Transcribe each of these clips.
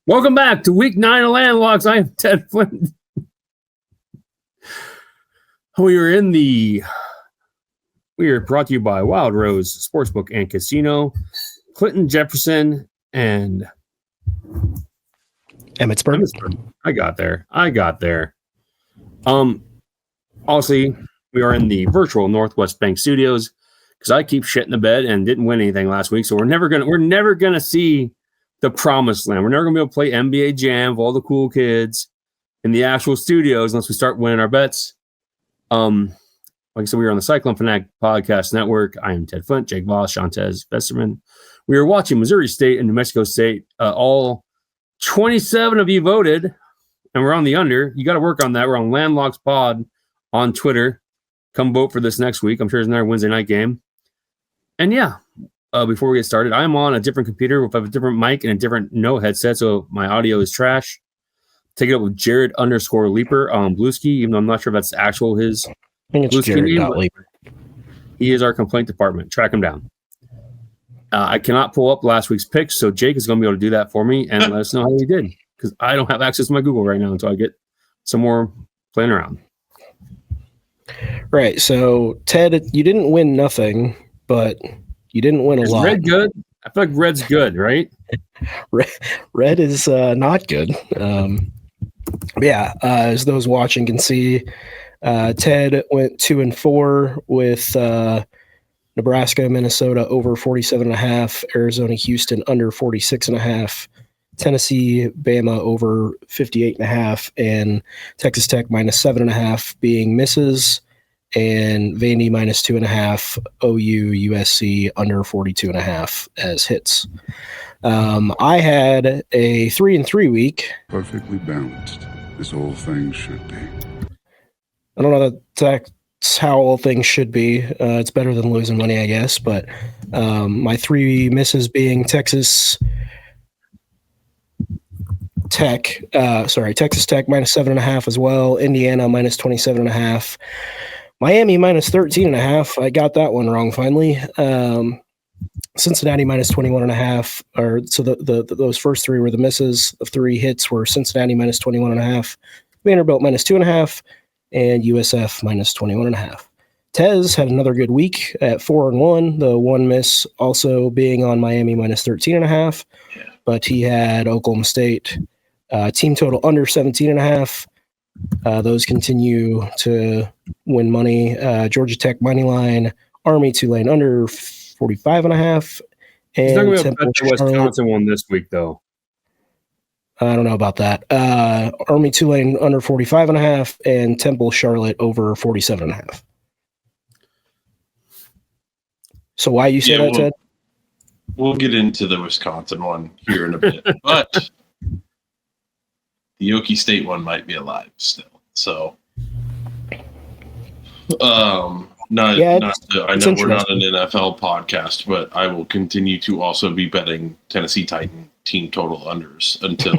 Welcome back to week 9 of Landlocks. I am Ted Flint. We are brought to you by Wild Rose Sportsbook and Casino, Clinton Jefferson, and Emmitsburg. I got there. Obviously, we are in the virtual Northwest Bank Studios because I keep shitting the bed and didn't win anything last week. So we're never gonna see the promised land. We're never gonna be able to play NBA Jam with all the cool kids in the actual studios unless we start winning our bets. Like I said, we are on the Cyclone Fanatic Podcast Network. I am Ted Flint, Jake Voss, Shawntez, Vesterman. We are watching Missouri State and New Mexico State. All 27 of you voted, and we're on the under. You got to work on that. We're on Landlocks Pod on Twitter. Come vote for this next week. I'm sure there's another Wednesday night game. And yeah, before we get started, I'm on a different computer with a different mic and a different headset, so my audio is trash. Take it up with Jared_Leaper on Bluesky, even though I'm not sure if that's actual his. I think it's Jared.Leaper. He is our complaint department. Track him down. I cannot pull up last week's picks, so Jake is going to be able to do that for me and let us know how he did, because I don't have access to my Google right now until I get some more playing around. Right. So, Ted, you didn't win nothing, but you didn't win a lot. Is red good? I feel like red's good, right? Red is not good. As those watching can see, Ted went 2-4 with Nebraska, Minnesota over 47.5, Arizona, Houston under 46.5, Tennessee, Bama over 58.5, and Texas Tech -7.5 being misses, and Vandy -2.5, OU, USC under 42.5 as hits. I had a 3-3 week. Perfectly balanced, as all things should be. I don't know that that's how all things should be. It's better than losing money, I guess. But my 3 misses being Texas Tech -7.5 as well. Indiana -27.5. Miami -13.5. I got that one wrong finally. Cincinnati -21.5. Those first 3 were the misses. The 3 hits were Cincinnati -21.5, Vanderbilt -2.5, and USF -21.5. Tez had another good week at 4-1. The one miss also being on Miami -13.5, but he had Oklahoma State team total under 17.5. Those continue to win money. Georgia Tech money line, Army Tulane under 45.5. He's not going to bet the Wisconsin one this week, though. I don't know about that. Army Tulane under 45.5 and Temple Charlotte over 47.5. So why you say that, Ted? We'll get into the Wisconsin one here in a bit, but the Okie State one might be alive still. So, I know we're not an NFL podcast, but I will continue to also be betting Tennessee Titan team total unders until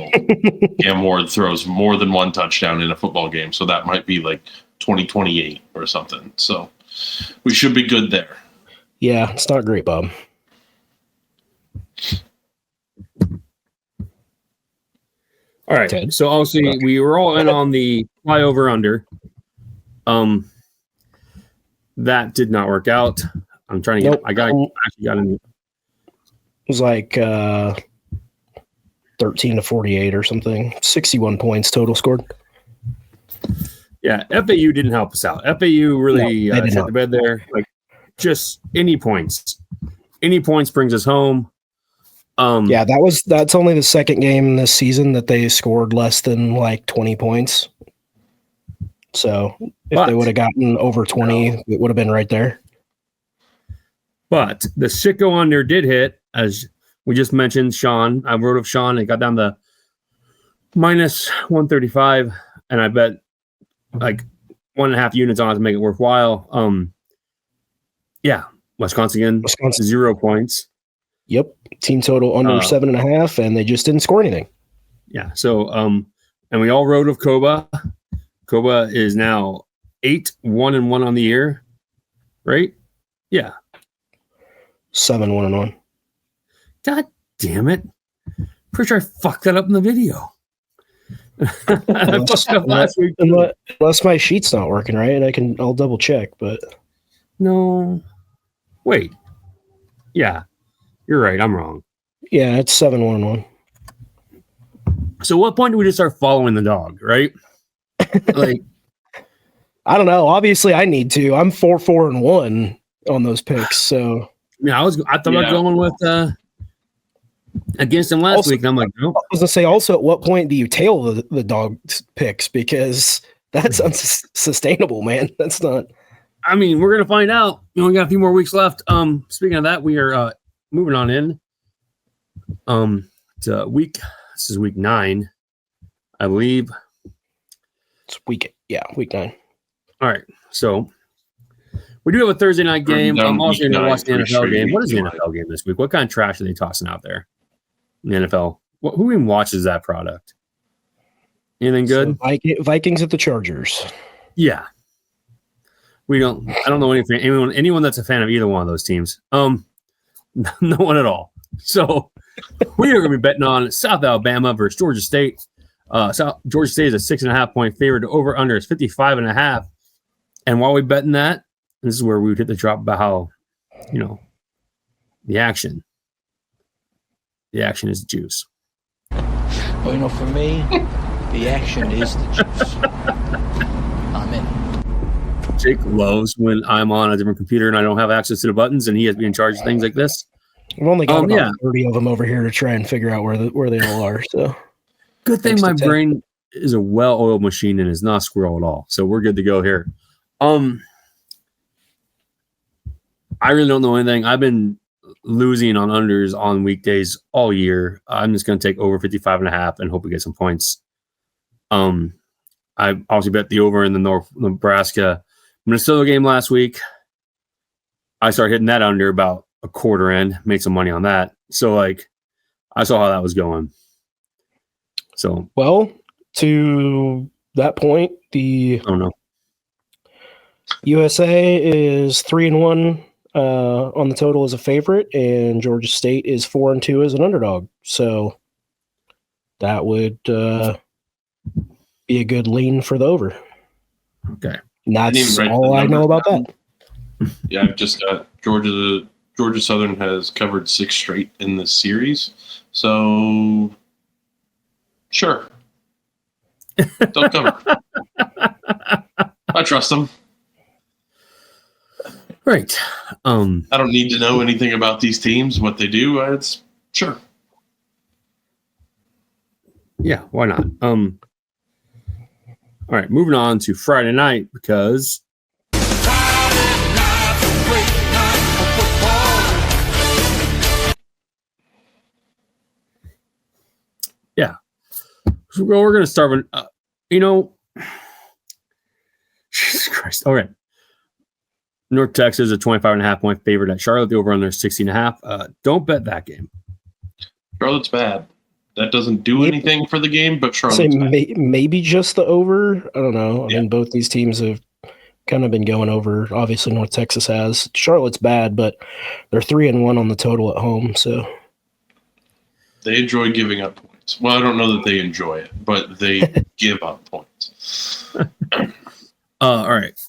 Cam Ward throws more than one touchdown in a football game. So that might be like 2028 or something. So we should be good there. Yeah, it's not great, Bob. All right. Ted. So obviously we were all in on the flyover under. That did not work out. I'm trying to get. I actually got in. It was like 13-48 or something. 61 points total scored. Yeah, FAU didn't help us out. FAU really set the bed there. Like, just any points. Any points brings us home. That's only the second game this season that they scored less than like 20 points. So if they would have gotten over 20, it would have been right there. But the Sicko under did hit, as we just mentioned. Sean, I wrote of Sean. It got down to -135, and I bet like 1.5 units on it to make it worthwhile. Wisconsin 0 points. Yep, team total under 7.5, and they just didn't score anything. Yeah. So and we all wrote of Koba. Koba is now 8-1-1 on the year, right? Yeah. 7-1-1. God damn it. Pretty sure I fucked that up in the video. I fucked up last week. Unless my sheet's not working right, I'll double check, but no. Wait. Yeah, you're right. I'm wrong. Yeah, it's 7-1-1. So what point do we just start following the dog, right? Like, I don't know. Obviously, I need to. I'm 4-4-1 on those picks. So yeah, I thought about going with against him last week. And I'm like, no. I was gonna say also, at what point do you tail the dog picks? Because that's unsustainable, man. That's not. I mean, we're gonna find out. We only got a few more weeks left. Speaking of that, we are moving on in. To week. This is week 9, I believe. It's week 9. All right, so we do have a Thursday night game. I'm also going to watch the NFL game. What is the NFL game this week? What kind of trash are they tossing out there in the NFL? Who even watches that product? Anything good? So Vikings at the Chargers. Yeah, I don't know anyone that's a fan of either one of those teams. No one at all. So we are going to be betting on South Alabama versus Georgia State. Georgia State is a 6.5 point favorite. Over under is 55.5. And while we betting that, this is where we would hit the drop about how, the action is the juice. Well, for me, the action is the juice. I'm in. Jake loves when I'm on a different computer and I don't have access to the buttons, and he has to be in charge of things like this. I've only got about 30 of them over here to try and figure out where they all are. So good thing my brain is a well-oiled machine and is not a squirrel at all. So we're good to go here. I really don't know anything. I've been losing on unders on weekdays all year. I'm just going to take over 55.5 and hope we get some points. I obviously bet the over in the Nebraska Minnesota game last week. I started hitting that under about a quarter in, made some money on that. So I saw how that was going. So to that point, the USA is 3-1 on the total as a favorite, and Georgia State is 4-2 as an underdog. So that would be a good lean for the over. Okay, and that's all I know about that. Yeah, I've just got Georgia Southern has covered 6 straight in this series. So, sure. Don't cover. I trust them. Right. I don't need to know anything about these teams, what they do. It's sure. Yeah, why not? All right, moving on to Friday night because so we're going to start with, Jesus Christ. All right. North Texas, a 25.5 point favorite at Charlotte. The over under 60.5. Don't bet that game. Charlotte's bad. That doesn't do anything for the game, but Charlotte's bad. Maybe just the over. I don't know. I mean, both these teams have kind of been going over. Obviously, North Texas has. Charlotte's bad, but they're 3-1 on the total at home. So they enjoy giving up points. Well, I don't know that they enjoy it, but they give up points. All right.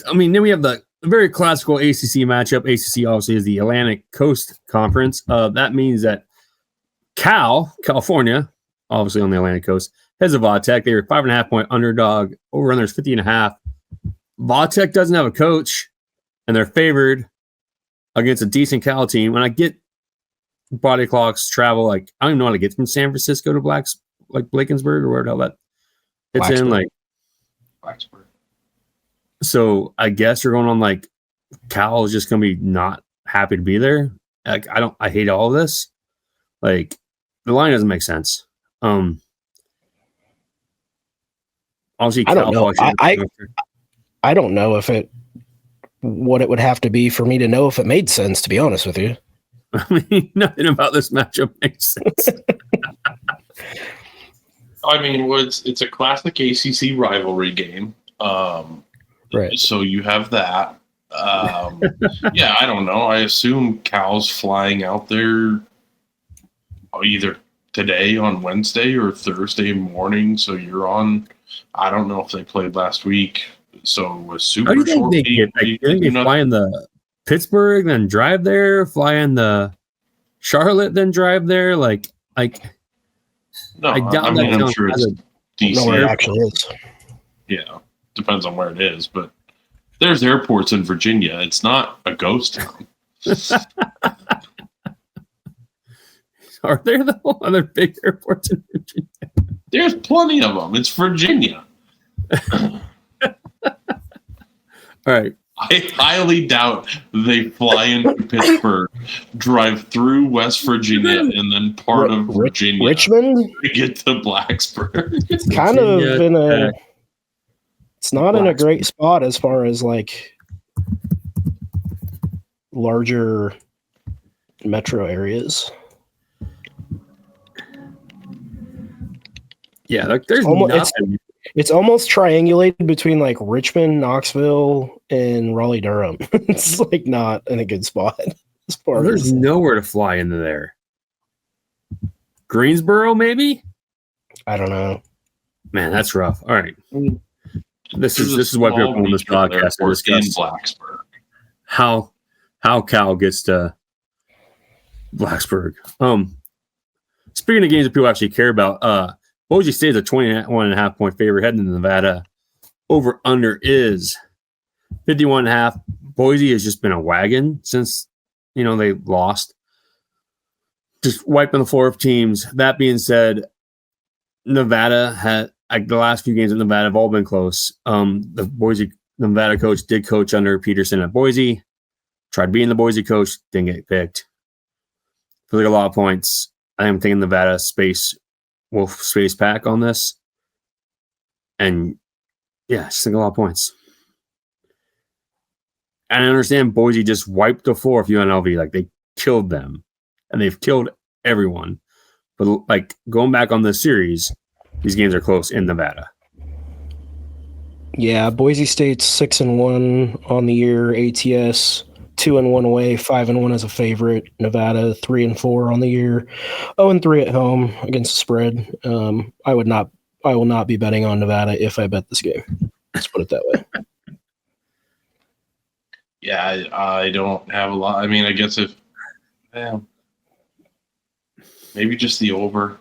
I mean, then we have the very classical ACC matchup. ACC obviously is the Atlantic Coast Conference. That means that California, obviously on the Atlantic Coast, has a Vodtech. They are 5.5 point underdog. Over under is 50.5. Vodtech doesn't have a coach, and they're favored against a decent Cal team. When I get body clocks travel, I don't even know how to get from San Francisco to Bladensburg or where the hell that it's in. Blacksburg. So I guess you're going on Cal is just going to be not happy to be there. I hate all of this. The line doesn't make sense. Obviously, I don't know. I don't know what it would have to be for me to know if it made sense, to be honest with you. I mean, nothing about this matchup makes sense. I mean, it's a classic ACC rivalry game. Right. So you have that. Yeah, I don't know. I assume Cal's flying out there either today on Wednesday or Thursday morning. So you're on. I don't know if they played last week. So a super How do you think short they week. get? Like, they fly in the Pittsburgh, then drive there. Fly in the Charlotte, then drive there. Like no, I doubt I'm sure it's I don't know where it actually is. Yeah, depends on where it is, but there's airports in Virginia. It's not a ghost town. Are there though other big airports in Virginia? There's plenty of them. It's Virginia. All right. I highly doubt they fly into Pittsburgh, drive through West Virginia, and then part of Virginia. Richmond? To get to Blacksburg. It's kind of in a... It's not in a great spot as far as like larger metro areas. Yeah, there's nothing. It's almost triangulated between like Richmond, Knoxville, and Raleigh Durham. It's like not in a good spot as far there's nowhere to fly into there. Greensboro, maybe? I don't know. Man, that's rough. All right. This is what we're on this podcast to discuss Blacksburg. how Cal gets to Blacksburg. Speaking of games that people actually care about, Boise State is a 21.5 point favorite heading into Nevada. Over under is 51.5. Boise has just been a wagon since they lost. Just wiping the floor of teams. That being said, Nevada had the last few games in Nevada have all been close. The Nevada coach did coach under Peterson at Boise. Tried being the Boise coach, didn't get picked. Feels like a lot of points. I am thinking Nevada Wolf space pack on this. And yeah, just think a lot of points. And I understand Boise just wiped the floor of UNLV. Like they killed them. And they've killed everyone. But like going back on this series, these games are close in Nevada. Yeah, Boise State's 6-1 on the year. ATS 2-1 away, 5-1 as a favorite. Nevada 3-4 on the year. 0-3 at home against the spread. I will not be betting on Nevada if I bet this game. Let's put it that way. Yeah, I don't have a lot. I mean, I guess maybe just the over.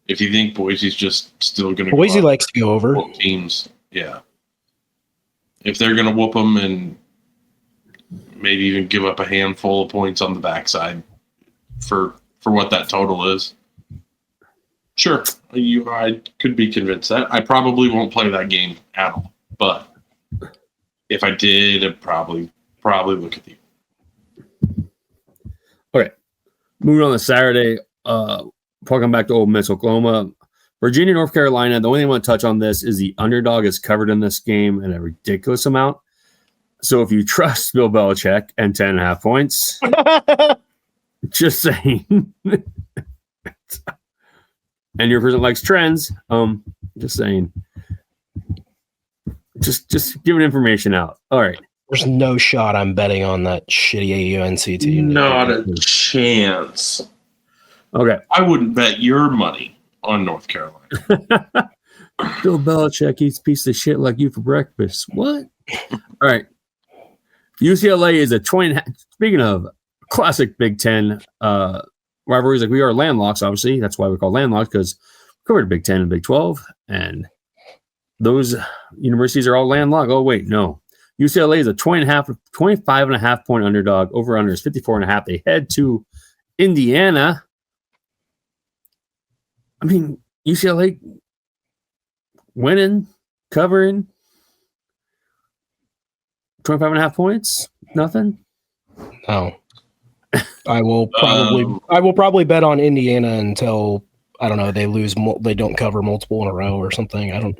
If you think Boise's just still going to Boise likes to go over teams, yeah. If they're going to whoop them and maybe even give up a handful of points on the backside for what that total is, sure, I could be convinced that. I probably won't play that game at all, but if I did, I'd probably look at the. Okay, moving on to Saturday. Talking back to Ole Miss, Oklahoma, Virginia, North Carolina. The only thing I want to touch on this is the underdog is covered in this game in a ridiculous amount. So if you trust Bill Belichick and 10.5 points, just saying. And your person likes trends, just saying. Just giving information out. All right. There's no shot I'm betting on that shitty AUNC team. Not a chance. Okay. I wouldn't bet your money on North Carolina. Bill Belichick eats a piece of shit like you for breakfast. What? All right. UCLA is a 20. Speaking of classic Big Ten rivalries, like we are landlocked, obviously. That's why we're called landlocked, because we covered Big Ten and Big 12. And those universities are all landlocked. Oh, wait, no. UCLA is a 25.5 point underdog. Over under is 54.5. They head to Indiana. I mean, UCLA winning, covering 25.5 points. Nothing. No. I will probably bet on Indiana until I don't know, they don't cover multiple in a row or something. I don't.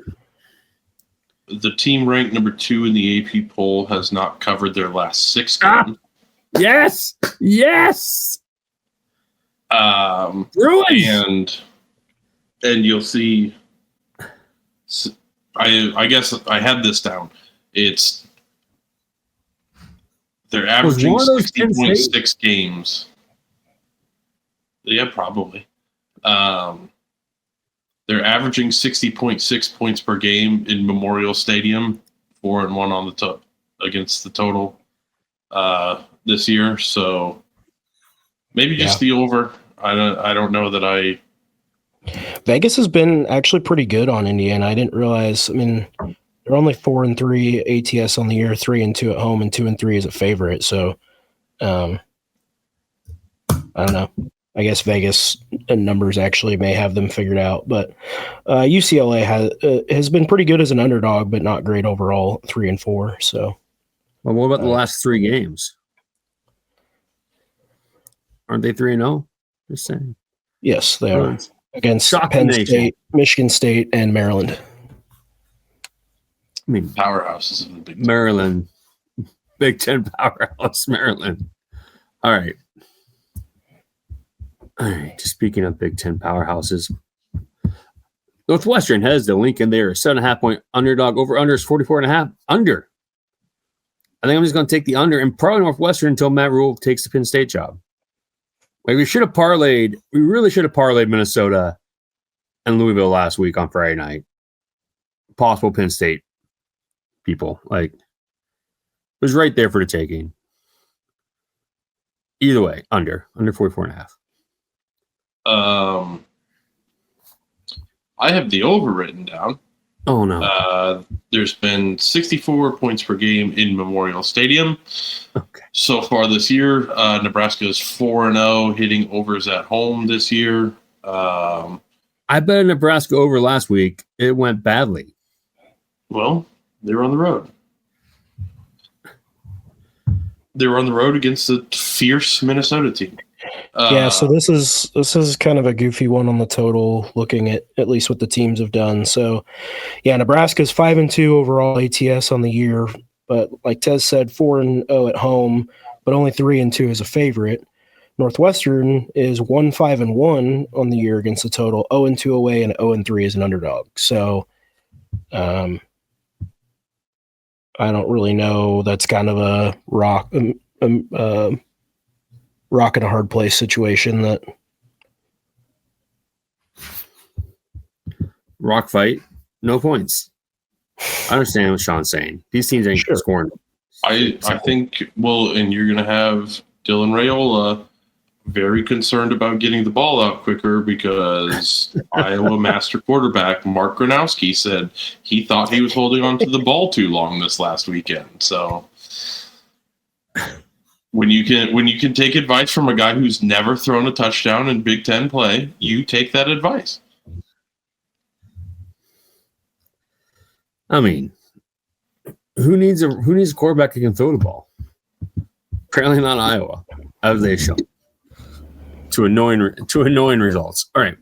The team ranked number 2 in the AP poll has not covered their last 6 games. Yes. Ruins. And you'll see. I guess I had this down. They're averaging 60.6 games. Yeah, probably. They're averaging 60.6 points per game in Memorial Stadium, 4-1 on the against the total this year. So maybe just the over. I don't know that I. Vegas has been actually pretty good on Indiana. I didn't realize. I mean, they're only 4-3 ATS on the year, 3-2 at home, and 2-3 as a favorite. So, I don't know. I guess Vegas numbers actually may have them figured out, but UCLA has been pretty good as an underdog, but not great overall, 3-4. So, well, what about the last 3 games? Aren't they 3-0? Just saying. Yes, they are against Shocking Penn State, Michigan State, and Maryland. I mean, powerhouses of the Big Ten. Maryland, Big Ten powerhouse, Maryland. All right. Just speaking of Big Ten powerhouses, Northwestern has the link in there. 7.5 point underdog. Over under is 44.5. Under. I think I'm just going to take the under and probably Northwestern until Matt Rule takes the Penn State job. Like we really should have parlayed Minnesota and Louisville last week on Friday night. Possible Penn State people. Like, it was right there for the taking. Either way, under 44.5. I have the over written down. Oh no. There's been 64 points per game in Memorial Stadium. Okay. So far this year. Nebraska is 4-0, hitting overs at home this year. I bet Nebraska over last week. It went badly. Well, they were on the road. They were on the road against a fierce Minnesota team. So this is kind of a goofy one on the total, looking at least what the teams have done. So, yeah, Nebraska's 5-2 overall ATS on the year, but like Tez said, 4-0 at home, but only 3-2 as a favorite. Northwestern is 1-5-1 on the year against the total, 0-2 away, and 0-3 as an underdog. So, I don't really know. That's kind of a rock in a hard place situation. That rock fight, no points. I understand what Sean's saying. These teams ain't scoring. I think, well, and you're going to have Dylan Raiola very concerned about getting the ball out quicker because Iowa master quarterback Mark Gronowski said he thought he was holding on to the ball too long this last weekend. So when you can take advice from a guy who's never thrown a touchdown in Big Ten play, you take that advice. I mean, who needs a quarterback who can throw the ball? Apparently not Iowa, as they show. To annoying results. All right.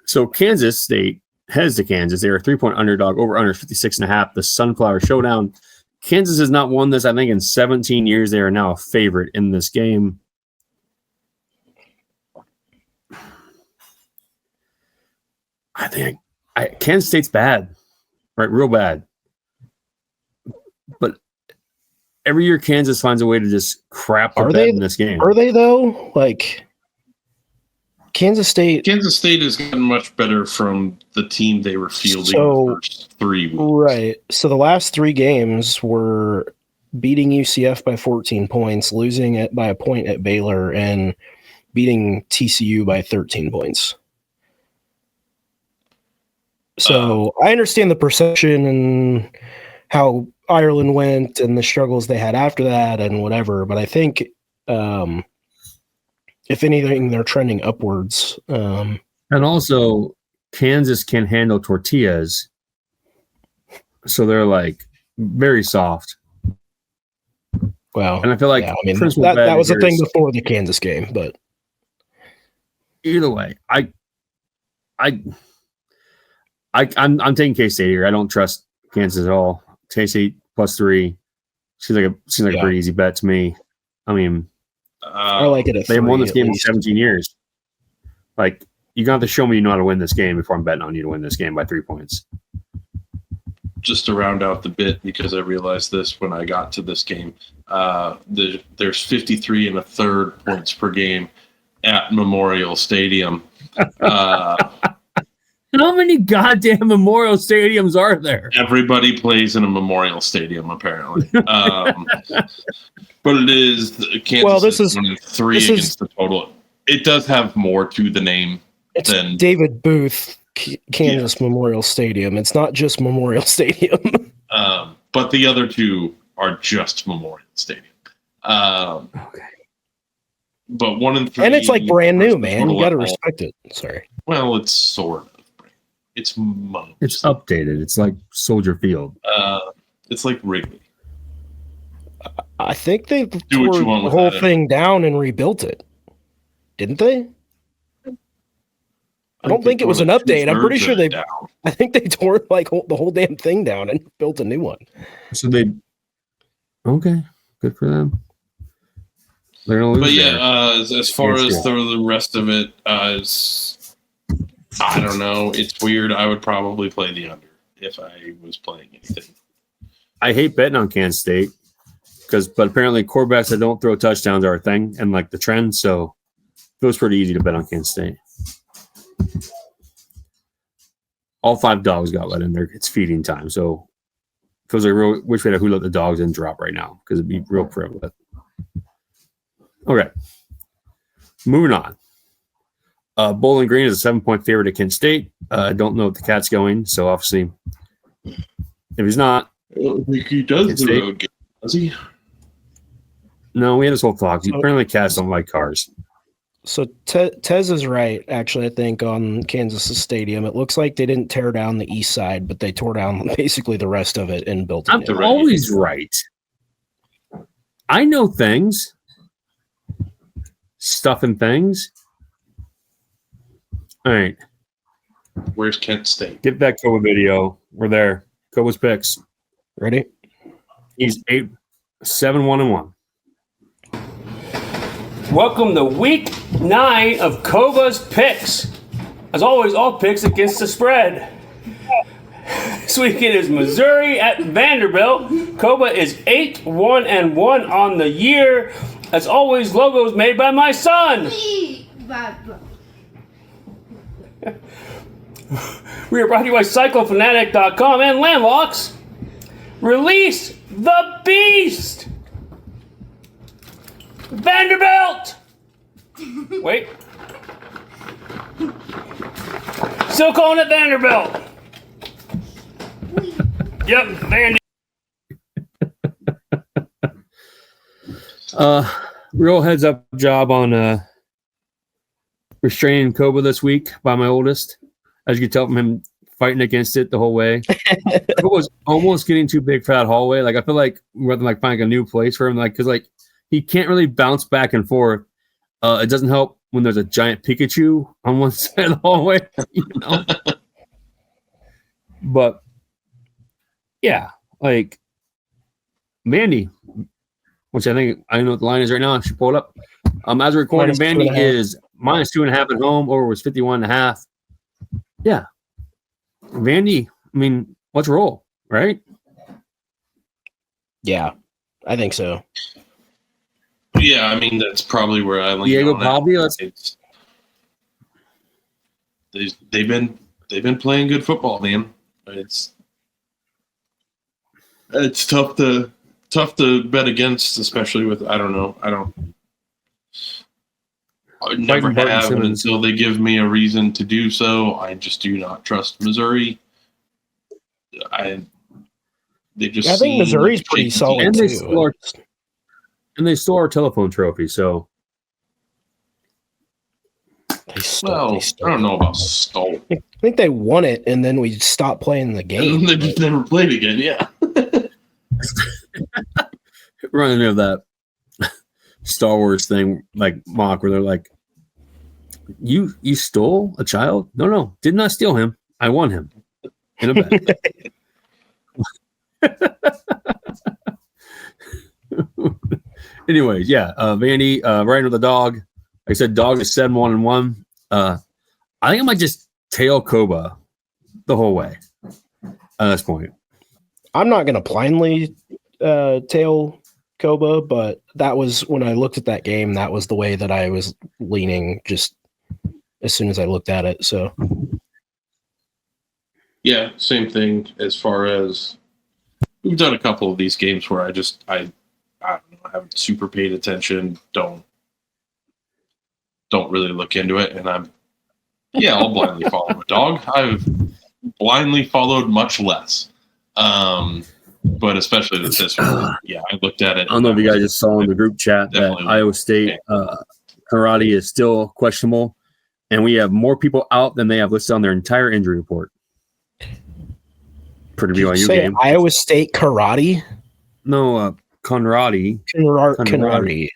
So Kansas State heads to Kansas. They are a 3-point underdog. Over under 56.5. The Sunflower Showdown. Kansas has not won this, I think, in 17 years. They are now a favorite in this game. I think Kansas State's bad, right? Real bad. But every year Kansas finds a way to just crap the bed in this game. Are they, though? Like, Kansas State has gotten much better from the team they were fielding the first 3 weeks. Right. So the last 3 games were beating UCF by 14 points, losing by a point at Baylor, and beating TCU by 13 points. So I understand the perception and how Ireland went and the struggles they had after that and whatever, but I think if anything, they're trending upwards. And also, Kansas can handle tortillas, so they're like very soft. Well, and I feel like that was a thing before the Kansas game, but either way, I'm taking K-State here. I don't trust Kansas at all. K-State +3 seems like a pretty easy bet to me. I mean, I like it at 3. They haven't won this game in 17 years. Like, you got to show me you know how to win this game before I'm betting on you to win this game by 3 points. Just to round out the bit, because I realized this when I got to this game, there's 53 1/3 points per game at Memorial Stadium. How many goddamn Memorial Stadiums are there? Everybody plays in a Memorial Stadium, apparently. But it is Kansas is 3 against the total. It does have more to the name than David Booth Kansas Memorial Stadium. It's not just Memorial Stadium. But the other two are just Memorial Stadium. Okay. But 1 and 3, and it's like brand new, man. You got to respect it. Sorry. Well, it's sort of. It's updated. It's like Soldier Field. It's like Wrigley. I think they tore the whole thing down and rebuilt it. Didn't they? I don't think it was an update. I'm pretty sure I think they tore like the whole damn thing down and built a new one. So okay, good for them. They're gonna lose. But yeah, as far as the rest of it, I don't know. It's weird. I would probably play the under if I was playing anything. I hate betting on Kansas State but apparently quarterbacks that don't throw touchdowns are a thing and like the trend. So it feels pretty easy to bet on Kansas State. All 5 dogs got let in there. It's feeding time. So it feels like real wish we had who let the dogs in drop right now because it'd be real prevalent. Okay. Moving on. Bowling Green is a 7-point favorite at Kent State. I don't know if the Cat's going, so obviously, if he's not, I don't think he does the road game, does he? No, we had this whole talk. Apparently, Cats don't like cars. So Tez is right, actually, I think, on Kansas Stadium. It looks like they didn't tear down the east side, but they tore down basically the rest of it and built it. I'm always right. I know things. Stuff and things. All right. Where's Kent State? Get that Koba video. We're there. Koba's picks. Ready? He's 7-1-1. Welcome to week 9 of Koba's picks. As always, all picks against the spread. This weekend is Missouri at Vanderbilt. Koba is 8-1-1 on the year. As always, logos made by my son. We are brought to you by CycloFanatic.com and Landlocks. Release the beast! Vanderbilt! Wait. Still calling it Vanderbilt. Yep, Vandy. Real heads up job on restraining Koba this week by my oldest. As you can tell from him fighting against it the whole way. Koba was almost getting too big for that hallway. Like I feel like we're like finding a new place for him, like because like he can't really bounce back and forth. It doesn't help when there's a giant Pikachu on one side of the hallway, you know. But yeah, like Vandy, which I think I know what the line is right now. I should pull it up. As we're recording, Vandy is -2.5 at home. Over was 51.5. Yeah, Vandy. I mean, let's roll, right? Yeah, I think so. Yeah, I mean that's probably where I lean. Diego Bobby, they've been playing good football, man. It's tough to bet against, especially with I never have, and until they give me a reason to do so, I just do not trust Missouri. I think Missouri's pretty solid too. And they stole our telephone trophy, so. They stole. I don't know about stole. I think they won it, and then we stopped playing the game. They just never played again, yeah. Running of that Star Wars thing, like mock, where they're like, "You stole a child? No, did not steal him. I won him in a bet." Anyways, yeah, Vandy riding with the dog. Like I said, dog is 7-1-1. I think I might just tail Koba the whole way at this point. I'm not going to blindly tail Koba, but that was when I looked at that game, that was the way that I was leaning just as soon as I looked at it. So yeah, same thing as far as we've done a couple of these games where I don't know, I haven't super paid attention, don't really look into it, and I'll blindly follow a dog. I've blindly followed much less. But especially this one, yeah, I looked at it. I don't know if you guys just saw in the group chat that Iowa State karate is still questionable, and we have more people out than they have listed on their entire injury report for the BYU game. Iowa State karate? No, Conradi. Conradi.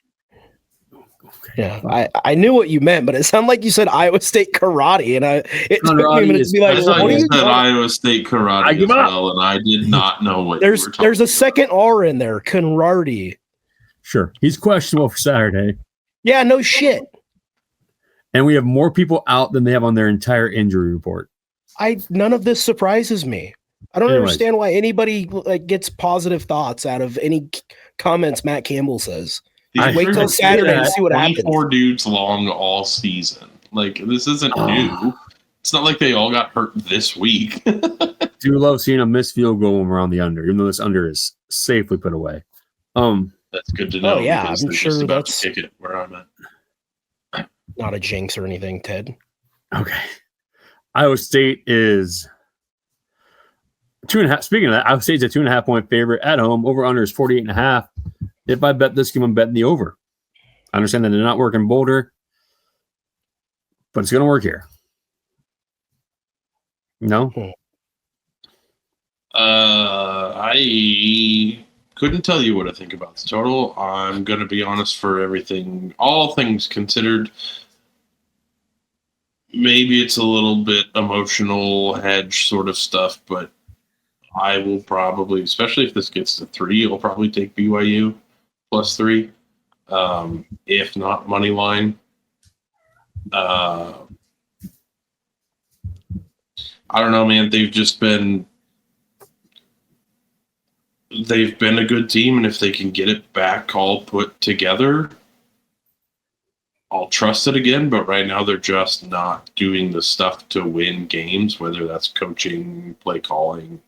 Yeah, I knew what you meant, but it sounded like you said Iowa State karate, and it took me a minute to be like, I thought you said Iowa State karate as well, and I did not know what you were talking There's a about. second R in there, Conradi. Sure, he's questionable for Saturday. Yeah, no shit. And we have more people out than they have on their entire injury report. None of this surprises me. I don't understand why anybody gets positive thoughts out of any comments Matt Campbell says. Wait till Saturday and see what happens. 24 dudes long all season. Like, this isn't new. It's not like they all got hurt this week. Do love seeing a missed field goal when we're on the under, even though this under is safely put away. That's good to know. Oh yeah, I'm sure about that's to kick it where I'm at. Not a jinx or anything, Ted. Okay. Iowa State is 2.5. Speaking of that, Iowa State's a 2.5 point favorite at home. Over under is 48.5. If I bet this game, I'm betting the over. I understand that they're not working Boulder, but it's going to work here. No? I couldn't tell you what I think about the total. I'm going to be honest, for everything, all things considered, maybe it's a little bit emotional hedge sort of stuff, but I will probably, especially if this gets to 3, I'll probably take BYU +3. If not money line. I don't know, man. They've been a good team, and if they can get it back all put together, I'll trust it again. But right now, they're just not doing the stuff to win games, whether that's coaching, play calling.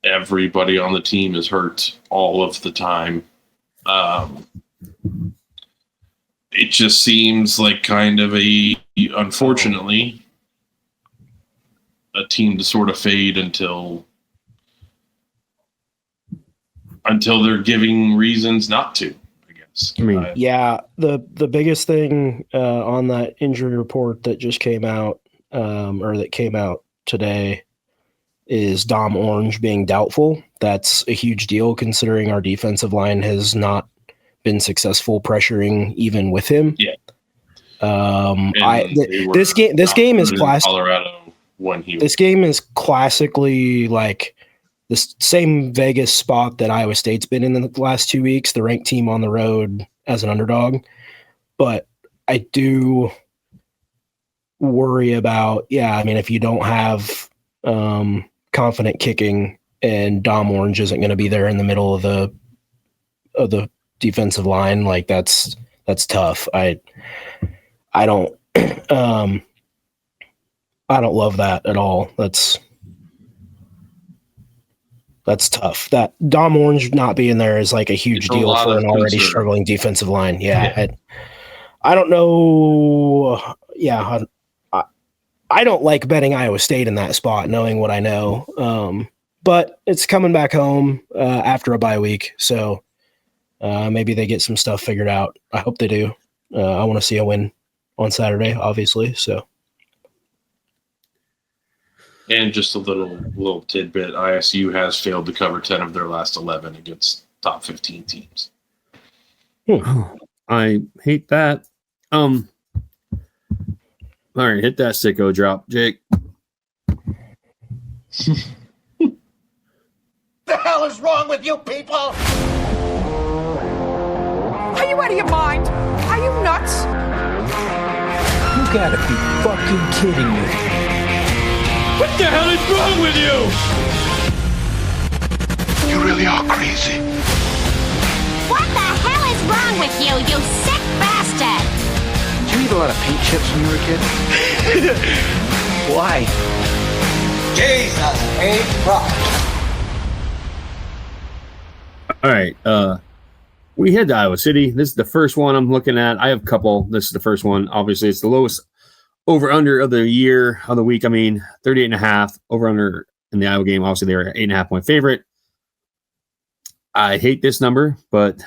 Everybody on the team is hurt all of the time. It just seems like kind of unfortunately, a team to sort of fade until they're giving reasons not to, I guess. I mean, yeah, the biggest thing on that injury report that just came out, or that came out today, is Dom Orange being doubtful. That's a huge deal considering our defensive line has not been successful pressuring even with him. Yeah. This game is classic. Colorado when he this game is classically like the same Vegas spot that Iowa State's been in the last 2 weeks, the ranked team on the road as an underdog. But I do worry about, if you don't have confident kicking and Dom Orange isn't going to be there in the middle of the defensive line, like that's tough. I don't love that at all. That's tough. That Dom Orange not being there is like a huge deal for an already struggling defensive line. Yeah. I don't know. Yeah. I don't like betting Iowa State in that spot, knowing what I know. But it's coming back home after a bye week. So maybe they get some stuff figured out. I hope they do. I want to see a win on Saturday, obviously. So. And just a little tidbit, ISU has failed to cover 10 of their last 11 against top 15 teams. I hate that. All right, hit that sicko drop, Jake. The hell is wrong with you people? Are you out of your mind? Are you nuts? You gotta be fucking kidding me. What the hell is wrong with you? You really are crazy. the hell is wrong with you, you sick bastard? Did you eat a lot of paint chips when you were a kid? Why? Jesus ain't right. All right. We head to Iowa City. This is the first one I'm looking at. I have a couple. This is the first one. Obviously, it's the lowest over-under of the year, of the week. 38.5 over-under in the Iowa game. Obviously, they're an 8.5-point favorite. I hate this number, but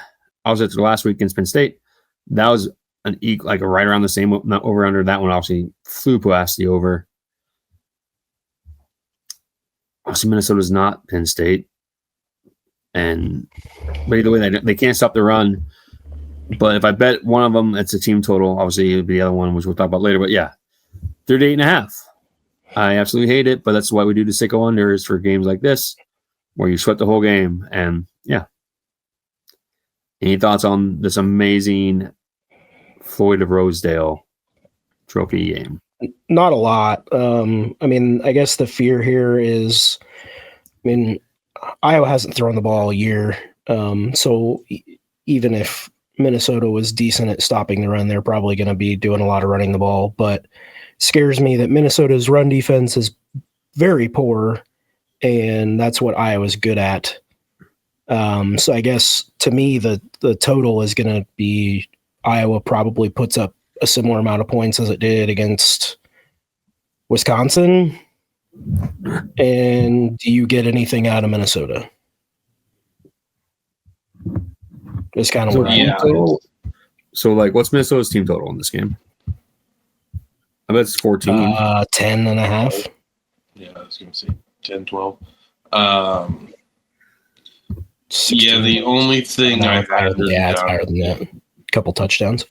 I was at the last week against Penn State. That was an equal, like right around the same over-under. That one obviously flew past the over. Obviously, Minnesota's not Penn State. And by the way, they can't stop the run. But if I bet one of them, it's a team total. Obviously, it would be the other one, which we'll talk about later. But yeah, 38.5. I absolutely hate it, but that's why we do the sicko unders for games like this, where you sweat the whole game. And yeah. Any thoughts on this amazing Floyd of Rosedale trophy game? Not a lot. I guess the fear here is, Iowa hasn't thrown the ball all year. So even if Minnesota was decent at stopping the run, they're probably going to be doing a lot of running the ball. But it scares me that Minnesota's run defense is very poor, and that's what Iowa's good at. So I guess to me, the total is going to be Iowa probably puts up a similar amount of points as it did against Wisconsin. And do you get anything out of Minnesota? It's kind of what So, like, what's Minnesota's team total in this game? I bet it's 14. 10.5. Yeah, I was going to say 10, 12. Yeah, the only thing I had. Yeah, it's higher than that. A couple touchdowns.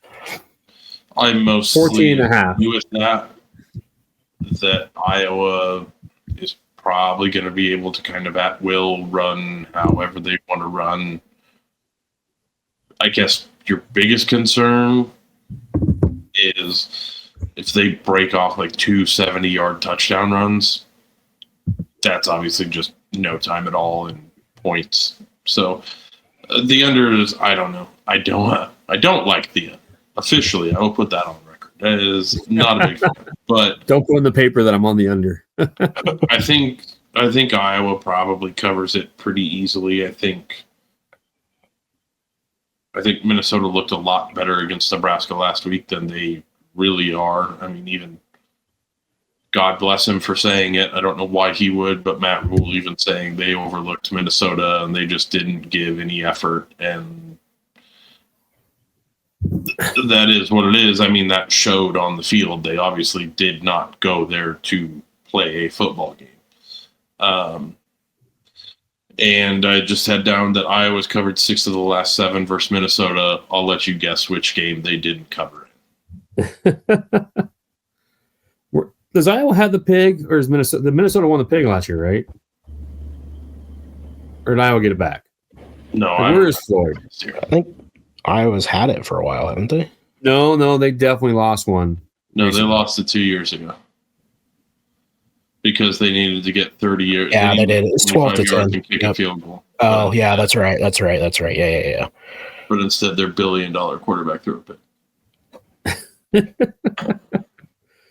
I mostly 14.5. agree with that Iowa is probably going to be able to kind of at will run however they want to run. I guess your biggest concern is if they break off like 2 70-yard touchdown runs, that's obviously just no time at all in points. So the under is, I don't know. I don't like the officially. I will put that on record. That is not a big fan. But don't put in the paper that I'm on the under. I think Iowa probably covers it pretty easily. I think Minnesota looked a lot better against Nebraska last week than they really are. Even God bless him for saying it. I don't know why he would, but Matt Rule even saying they overlooked Minnesota and they just didn't give any effort. And that is what it is. That showed on the field. They obviously did not go there to play a football game. And I just had down that Iowa's covered 6 of the last 7 versus Minnesota. I'll let you guess which game they didn't cover in. Does Iowa have the pig, or is Minnesota? The Minnesota won the pig last year, right? Or did Iowa get it back? No, where is Floyd? I think Iowa's had it for a while, haven't they? No, they definitely lost one. No, they lost it 2 years ago because they needed to get 30 years. Yeah, they did. It's 12-10. And kick a field goal. Oh, yeah, that's right. Yeah. But instead, their $1 billion quarterback threw a pick.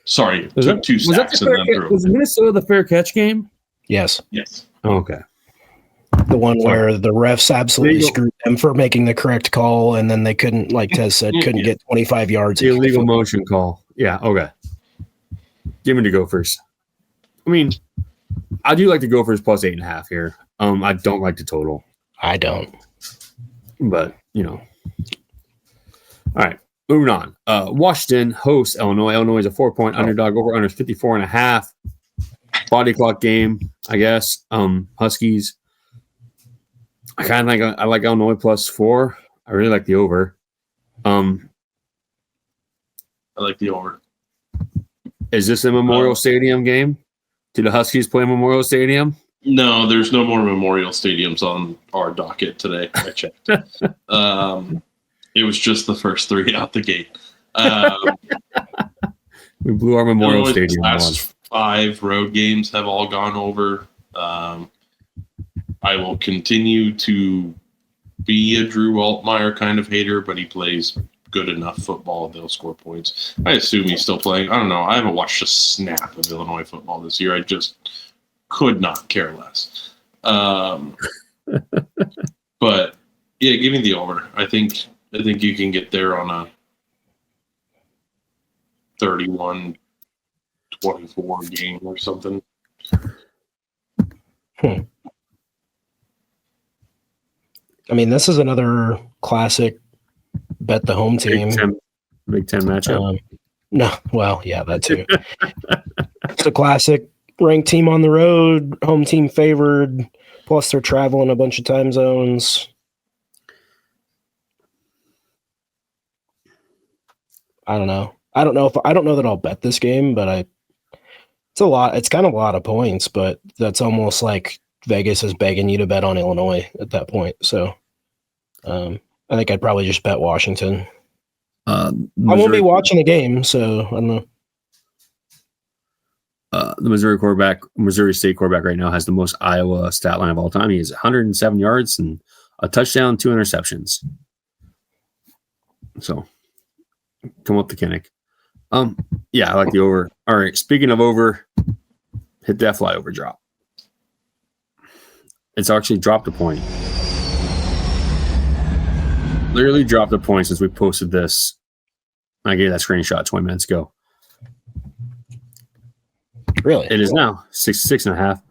Sorry, took 2 sacks and then threw. Was Minnesota the fair catch game? Yes. Oh, okay. The one where the refs absolutely screwed them for making the correct call, and then they couldn't, like Tez said, couldn't get 25 yards. The illegal motion call. Yeah, okay. Give me the Gophers. I do like the Gophers plus 8.5 here. I don't like the total. I don't. But, All right. Moving on. Washington hosts Illinois. Illinois is a 4-point underdog. Over under 54.5. Body clock game, I guess. Huskies. I like Illinois plus 4. I really like the over. I like the over. Is this a Memorial Stadium game? Do the Huskies play Memorial Stadium? No, there's no more Memorial Stadiums on our docket today. I checked. It was just the first 3 out the gate. We blew our Memorial Stadium. Last 5 road games have all gone over. I will continue to be a Drew Altmaier kind of hater, but he plays good enough football. They'll score points. I assume he's still playing. I don't know. I haven't watched a snap of Illinois football this year. I just could not care less. But yeah, give me the over. I think you can get there on a 31-24 game or something. I mean, this is another classic bet the home team. Big Ten matchup. No, well, yeah, that too. It's a classic ranked team on the road, home team favored, plus they're traveling a bunch of time zones. I don't know. I don't know that I'll bet this game, but it's a lot. It's kind of a lot of points, but that's almost like Vegas is begging you to bet on Illinois at that point. So I think I'd probably just bet Washington. I won't be watching the game, so I don't know. The Missouri State quarterback right now has the most Iowa stat line of all time. He has 107 yards and a touchdown, 2 interceptions. So come up to Kinnick. Yeah, I like the over. All right, speaking of over, hit that flyover drop. It's actually dropped a point. Literally dropped a point since we posted this. I gave that screenshot 20 minutes ago. Really? It is now 66.5.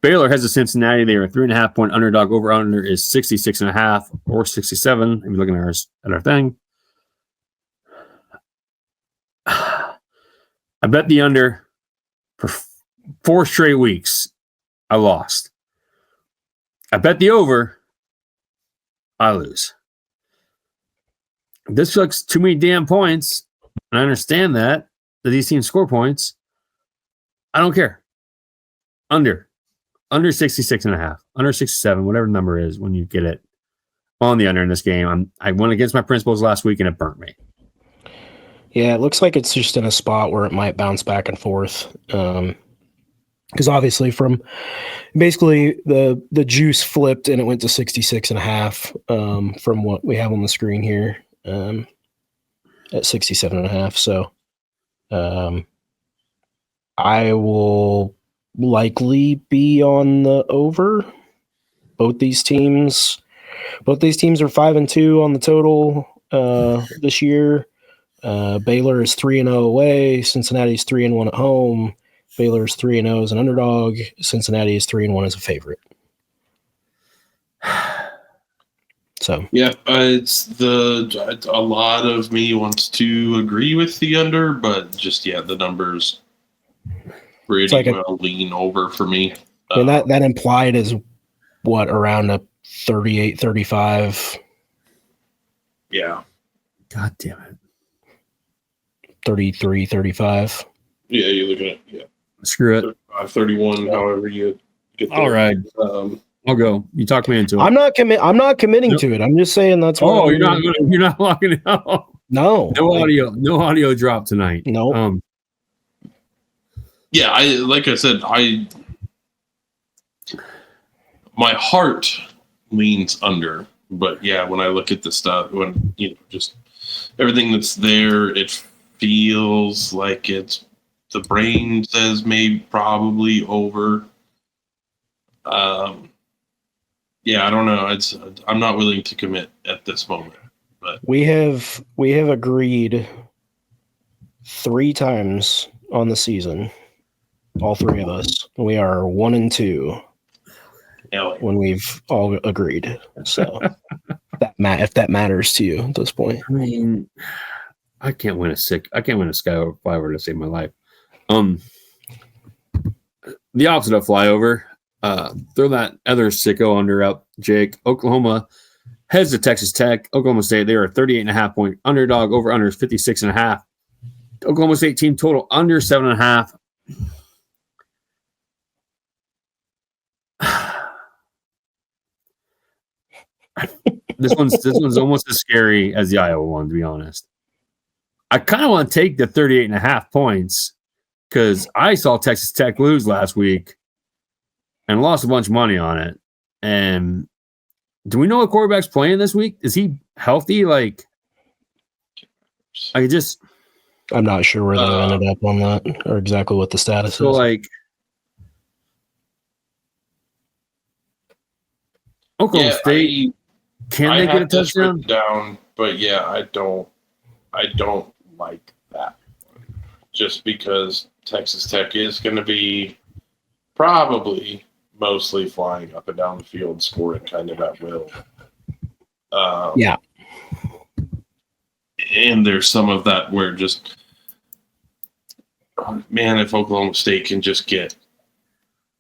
Baylor has a Cincinnati. They are a 3.5-point underdog. Over under is 66.5 or 67. If you're looking at our thing. I bet the under for 4 straight weeks. I lost. I bet the over. I lose. This looks too many damn points, and I understand that these teams score points. I don't care. Under 66.5, under 67, whatever the number is when you get it on the under in this game. I went against my principles last week, and it burnt me. Yeah, it looks like it's just in a spot where it might bounce back and forth. Because obviously from basically the juice flipped and it went to 66.5 from what we have on the screen here at 67.5. So I will likely be on the over. Both these teams are 5-2 on the total this year. Baylor is 3-0 away. Cincinnati's 3-1 at home. Baylor's 3-0 as an underdog. Cincinnati is 3-1 as a favorite. So yeah, it's a lot of me wants to agree with the under, but just the numbers pretty like well lean over for me. And that implied is what, around a 38-35. Yeah. God damn it. 33-35. Yeah, you're looking at Screw it. 31, however you get there. All right. I'll go. You talk me into it. I'm not committing to it. I'm just saying that's why. Oh, you're not locking it out. No. No audio drop tonight. No. Yeah, like I said, my heart leans under, but yeah, when I look at the stuff, when just everything that's there, it feels like the brain says maybe probably over. Yeah, I don't know. I'm not willing to commit at this moment. But we have agreed 3 times on the season, all 3 of us. We are 1-2 when we've all agreed. So if that matters to you at this point. I mean, I can't win a flyover to save my life. The opposite of flyover. Throw that other sicko under up, Jake. Oklahoma heads to Texas Tech. Oklahoma State, they are a 38.5-point underdog. Over under 56.5. Oklahoma State team total under 7.5. This one's almost as scary as the Iowa one, to be honest. I kind of want to take the 38.5 points because I saw Texas Tech lose last week and lost a bunch of money on it. And Do we know what quarterback's playing this week? Is he healthy? Like, I'm not sure where they ended up on that or exactly what the status is. Like, Oklahoma State, can they get a touchdown? Down, but yeah, I don't like that one. Just because Texas Tech is going to be probably mostly flying up and down the field, scoring kind of at will. Yeah. And there's some of that where just, man, if Oklahoma State can just get,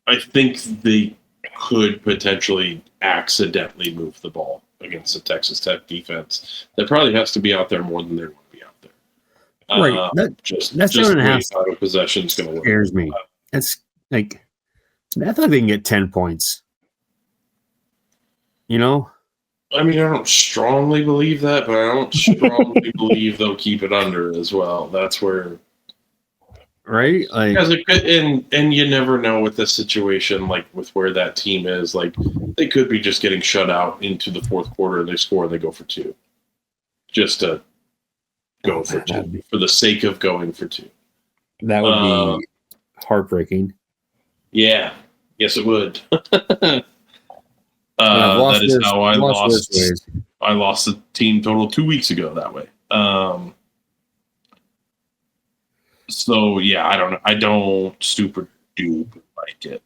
I think they could potentially accidentally move the ball against the Texas Tech defense. That probably has to be out there more than they want to be out there. Right. That's 7.5 possession's going to work. Scares me. That's like, I thought they can get 10 points. You know? I mean, I don't strongly believe that, but I don't strongly believe they'll keep it under as well. That's where, right? Like, and you never know with this situation, like with where that team is. Like, they could be just getting shut out into the fourth quarter, and they score and they go for 2, just to go for 2 for the sake of going for 2. That would be heartbreaking. Yeah. Yes, it would. That is how I lost. I lost the team total 2 weeks ago that way. So yeah, I don't know. I don't super duper like it,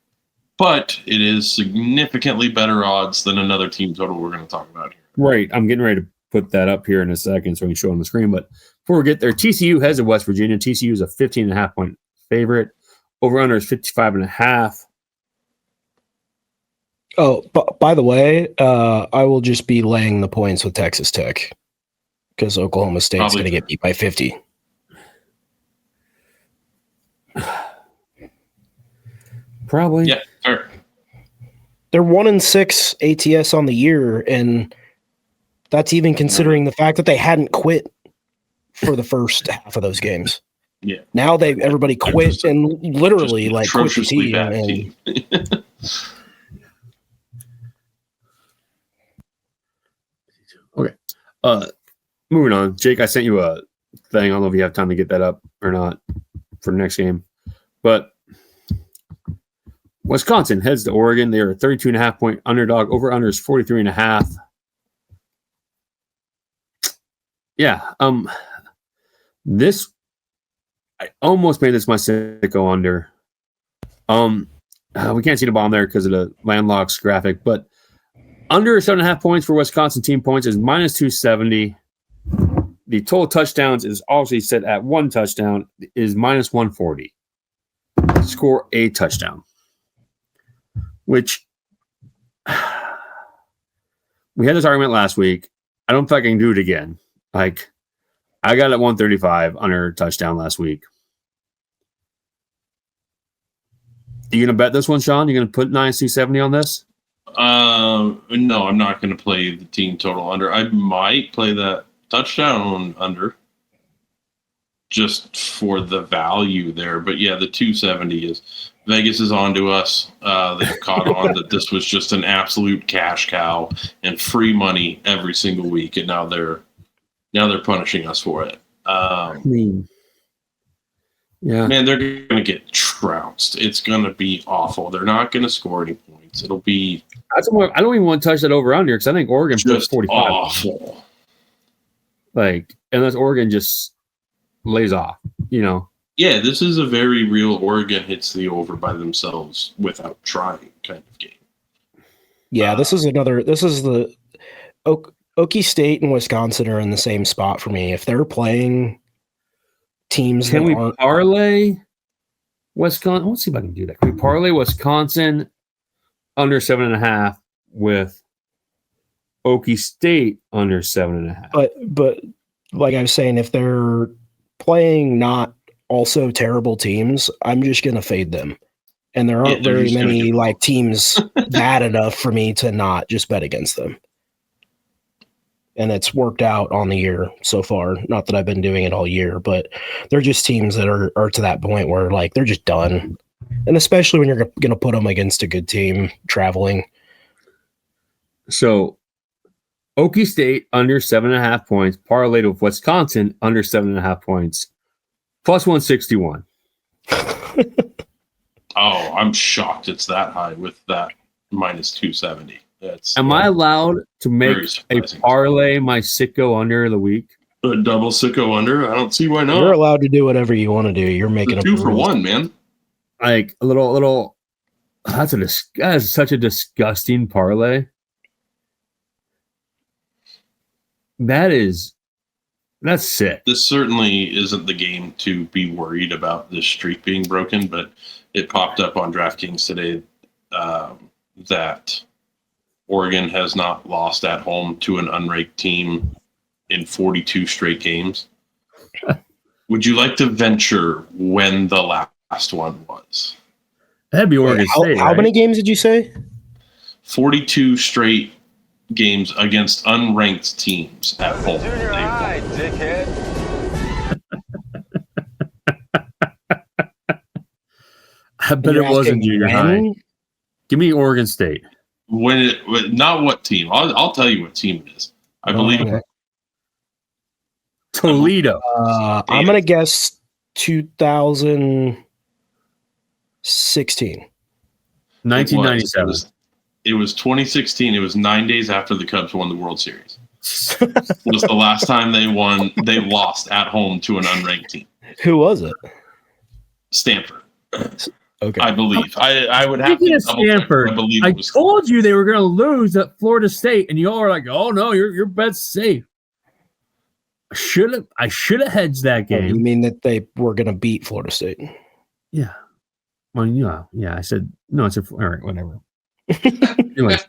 but it is significantly better odds than another team total we're going to talk about here. Right. I'm getting ready to put that up here in a second so we can show on the screen. But before we get there, TCU heads to West Virginia. TCU is a 15.5 point favorite. Over under is 55.5. Oh, by the way, I will just be laying the points with Texas Tech because Oklahoma State's going to get beat by 50. Probably. Yeah, sure. They're 1-6 ATS on the year, and that's even considering the fact that they hadn't quit for the first half of those games. Yeah. Now everybody quit and literally like quit the team. Team. Okay. Moving on. Jake, I sent you a thing. I don't know if you have time to get that up or not for the next game. But Wisconsin heads to Oregon. They are a 32.5 point underdog. Over under is 43.5. Yeah. I almost made this my sicko under. We can't see the bottom there because of the landlocked graphic, but under 7.5 points for Wisconsin team points is minus 270. The total touchdowns is obviously set at 1 touchdown, is minus 140. Score a touchdown, which we had this argument last week. I don't think I can do it again. Like, I got at 135 under touchdown last week. Are you going to bet this one, Sean? You're going to put minus 270 on this? No, I'm not going to play the team total under. I might play that touchdown under just for the value there. But yeah, the 270 is Vegas is on to us. They've caught on that this was just an absolute cash cow and free money every single week, and now they're punishing us for it. Yeah, man, they're going to get trounced. It's going to be awful. They're not going to score any points. It'll be. I don't even want to touch that over under because I think Oregon puts 45. Awful. Like, unless Oregon just lays off, you know. Yeah, this is a very real Oregon hits the over by themselves without trying kind of game. Yeah, this is the Okie State and Wisconsin are in the same spot for me. If they're playing teams can that we aren't parlay Wisconsin? Let's see if I can do that. Can we parlay Wisconsin under 7.5 with Okie State under 7.5? But like I was saying, if they're playing not also terrible teams, I'm just gonna fade them. And there aren't very many like teams bad enough for me to not just bet against them. And it's worked out on the year so far. Not that I've been doing it all year, but they're just teams that are to that point where like they're just done. And especially when you're going to put them against a good team traveling. So Okie State under 7.5 points, parlayed with Wisconsin under 7.5 points, plus 161. Oh, I'm shocked it's that high with that minus 270. Am I allowed to make a parlay my sicko under of the week? A double sicko under? I don't see why not. You're allowed to do whatever you want to do. You're making a 2 for 1, man. Like a little. That is such a disgusting parlay. That's sick. This certainly isn't the game to be worried about this streak being broken, but it popped up on DraftKings today that Oregon has not lost at home to an unranked team in 42 straight games. Would you like to venture when the last one was? That'd be Oregon State. How many games did you say? 42 straight games against unranked teams at home. Junior high, dickhead. I bet it wasn't junior high. Give me Oregon State. Not what team. I'll tell you what team it is. I believe Toledo. I'm gonna guess 2016. 1997. It was 2016. It was 9 days after the Cubs won the World Series. It was the last time they lost at home to an unranked team. Who was it? Stanford. Okay. I believe. I would have to Stanford. I told you they were going to lose at Florida State, and you all were like, "Oh no, your bet's safe." I should have hedged that game. You mean that they were going to beat Florida State? Yeah. Well, yeah. I said no. It's all right. Whatever. Anyways,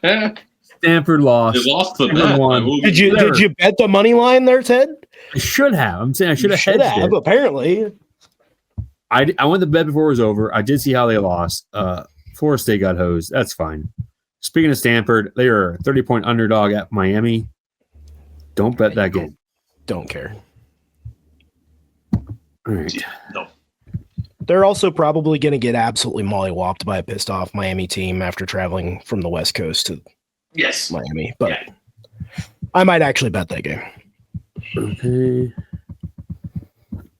Stanford lost. They lost the bet. Did you bet the money line there, Ted? I should have. I'm saying I should have hedged it. Apparently. I went to bed before it was over. I did see how they lost. Florida State got hosed. That's fine. Speaking of Stanford, they are a 30-point underdog at Miami. Don't bet that game. Don't care. All right. No. They're also probably going to get absolutely mollywopped by a pissed off Miami team after traveling from the West Coast to Miami. But I might actually bet that game. Okay.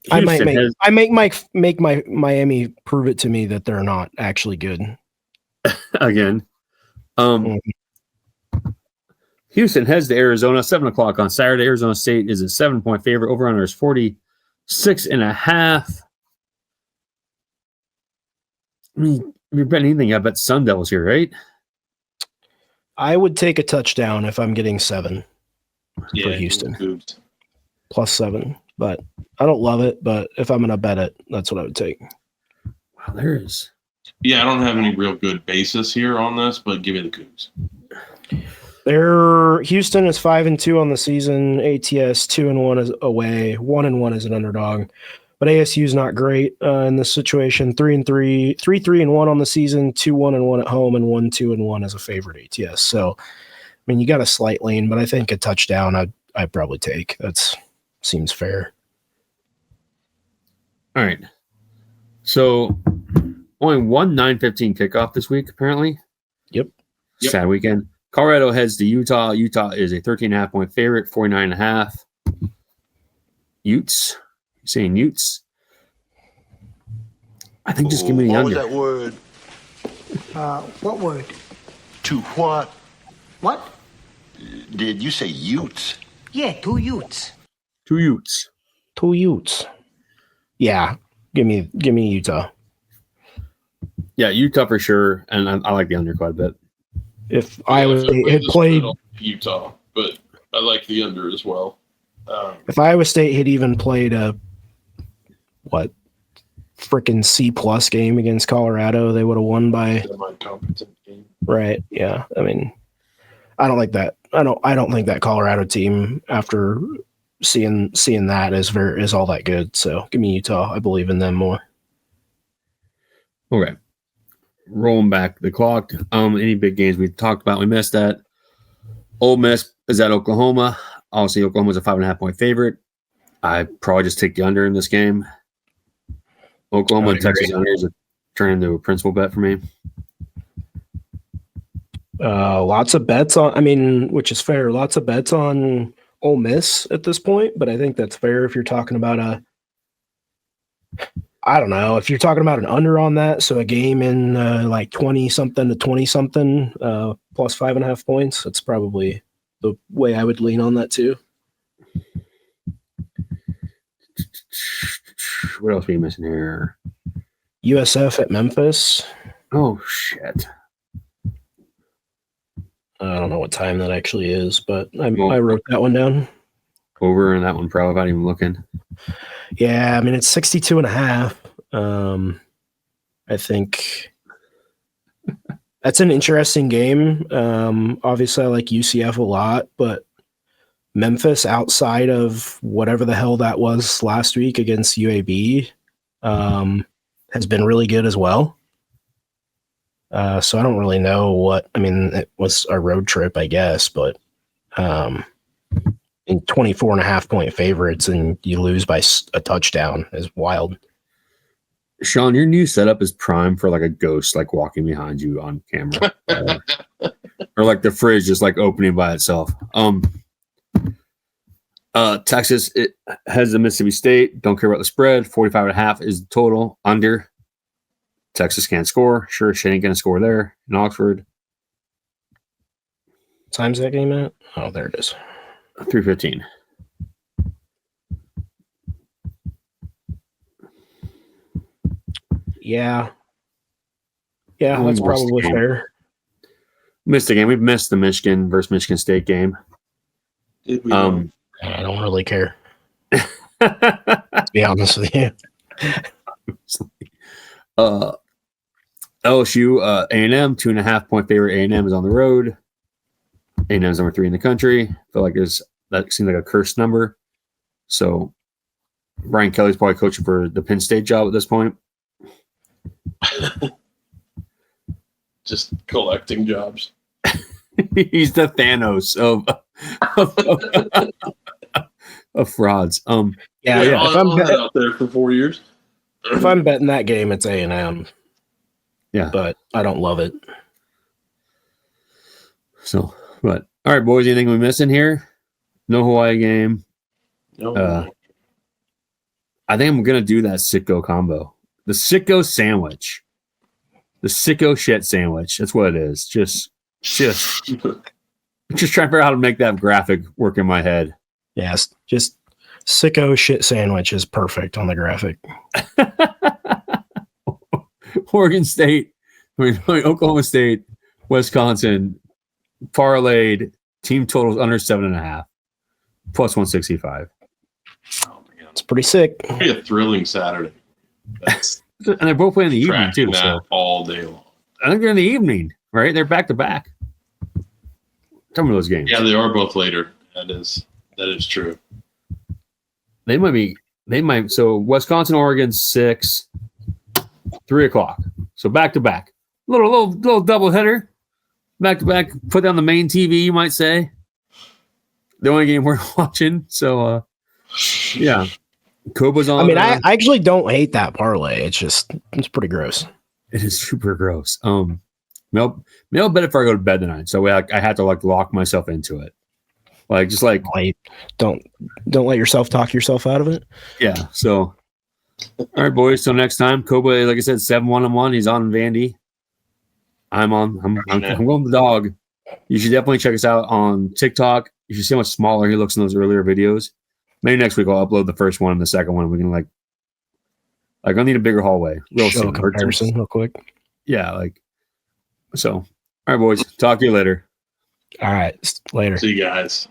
I might make my Miami prove it to me that they're not actually good. Again. Houston heads to Arizona, 7:00 on Saturday. Arizona State is a 7-point favorite. Over-under is 46.5. I mean, if you're betting anything, I bet Sun Devils here, right? I would take a touchdown if I'm getting 7 for Houston. Plus 7. But I don't love it, but if I'm going to bet it, that's what I would take. Wow, there is. Yeah, I don't have any real good basis here on this, but give me the Cougs. Houston is 5-2 on the season. ATS 2-1 is away. 1-1 is an underdog. But ASU is not great in this situation. 3-3-1 on the season. 2-1-1 at home, and 1-2-1 as a favorite ATS. So, I mean, you got a slight lane, but I think a touchdown I'd probably take. That seems fair. All right. So, only one 9:15 kickoff this week, apparently. Yep. Sad weekend. Colorado heads to Utah. Utah is a 13.5-point favorite, 49.5. Utes. You saying Utes? I think just give me the under. What was that word? What word? To what? What? Did you say Utes? Yeah, 2 Utes. 2 Utes. 2 Utes. Yeah. Give me Utah. Yeah, Utah for sure. And I like the under quite a bit. If Iowa State had played Utah, but I like the under as well. If Iowa State had even played a freaking C+ game against Colorado, they would have won by semi-competent game. Right. Yeah. I mean, I don't like that. I don't think that Colorado team, after seeing that, is all that good. So give me Utah. I believe in them more. Okay. Rolling back the clock. Any big games we talked about, we missed that. Ole Miss is at Oklahoma. Obviously, Oklahoma's a 5.5-point favorite. I probably just take the under in this game. Oklahoma and Texas under is turning into a principal bet for me. Lots of bets on. I mean, which is fair. Lots of bets on Ole Miss at this point, but I think that's fair if you're talking about I don't know, if you're talking about an under on that, so a game in like 20-something to 20-something plus 5.5 points, that's probably the way I would lean on that too. What else are we missing here? USF at Memphis. Oh, shit. I don't know what time that actually is, but I wrote that one down. Over in that one, probably without even looking. Yeah, I mean, it's 62.5. I think that's an interesting game. Obviously, I like UCF a lot, but Memphis, outside of whatever the hell that was last week against UAB, has been really good as well. So I don't really know what. I mean, it was a road trip, I guess, but in 24.5 point favorites and you lose by a touchdown is wild. Sean, your new setup is prime for like a ghost like walking behind you on camera, or like the fridge just like opening by itself. Texas, it has the Mississippi State. Don't care about the spread. 45.5 is the total. Under. Texas can't score. Sure, she ain't gonna score there in Oxford. Time's that game at? Oh, there it is. 3:15. Yeah, that's probably fair. Missed the game. We've missed the Michigan versus Michigan State game. I don't really care. To be honest with you. LSU, A&M, 2.5 point favorite. A&M is on the road. A&M is number 3 in the country. I feel like that seems like a cursed number. So Brian Kelly's probably coaching for the Penn State job at this point. Just collecting jobs. He's the Thanos of frauds. Yeah. If I'm out there for 4 years. If I'm betting that game, it's A&M. Yeah, but I don't love it. So, but all right, boys. Anything we missing here? No Hawaii game. No. I think I'm gonna do that sicko combo. The sicko sandwich. The sicko shit sandwich. That's what it is. Just trying to figure out how to make that graphic work in my head. Yes, just sicko shit sandwich is perfect on the graphic. Oregon State, Oklahoma State, Wisconsin, parlayed team totals under 7.5, plus 165. Oh my God, it's pretty sick. It'll be a thrilling Saturday. And they're both playing in the evening too. So all day long. I think they're in the evening, right? They're back to back. Tell me those games. Yeah, they are both later. That is true. They might. So Wisconsin, Oregon, 6, 3 o'clock. So back to back. Little double header. Back to back. Put down the main TV, you might say. The only game we're watching. So yeah. Koba's on. I mean, I actually don't hate that parlay. It's pretty gross. It is super gross. Mel bet if I go to bed tonight. So I had to like lock myself into it. Like just like don't let yourself talk yourself out of it. Yeah. So all right, boys. Till next time. Koba, like I said, 7-1-1. He's on Vandy. I'm going the dog. You should definitely check us out on TikTok. You should see how much smaller he looks in those earlier videos. Maybe next week I'll upload the first one and the second one. We can like I'll need a bigger hallway. Show comparison real quick. Yeah, so. All right, boys. Talk to you later. All right, later. See you guys.